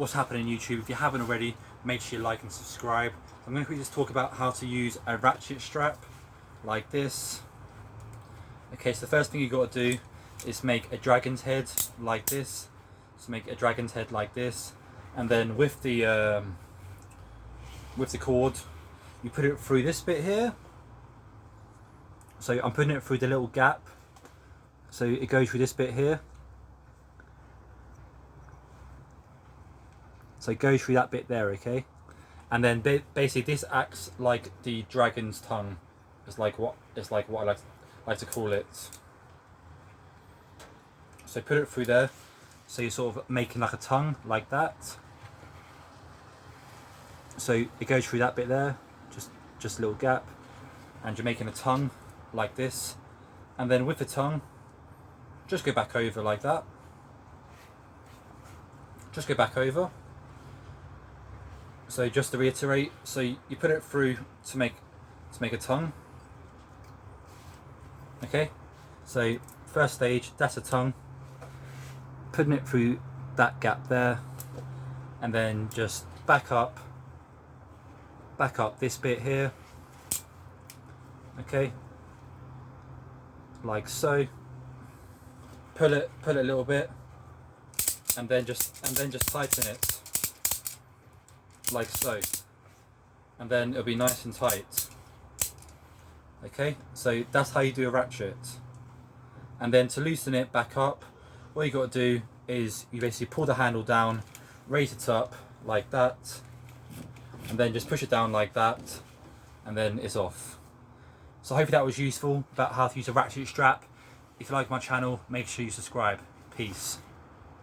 what's happening YouTube. If you haven't already, make sure you like and subscribe. I'm going to quickly just talk about how to use a ratchet strap like this. Okay, so the first thing you got to do is make a dragon's head like this. So make a dragon's head like this, and then with the cord, you put it through this bit here. So I'm putting it through the little gap. So it goes through this bit here. So it goes through that bit there, okay? And then basically this acts like the dragon's tongue. It's like what I like to call it. So put it through there. So you're sort of making like a tongue like that. So it goes through that bit there, just a little gap, and you're making a tongue like this. And then with the tongue, just go back over like that. Just go back over. So just to reiterate, so you put it through to make a tongue. Okay, so first stage, that's a tongue. Putting it through that gap there, and then just back up this bit here. Okay, like so. Pull it a little bit, and then just tighten it like so, and then it'll be nice and tight. Okay, so that's how you do a ratchet. And then to loosen it back up, all you got to do is you basically pull the handle down, raise it up like that, and then just push it down like that, and then it's off. So hopefully that was useful about how to use a ratchet strap. If you like my channel, make sure you subscribe. Peace.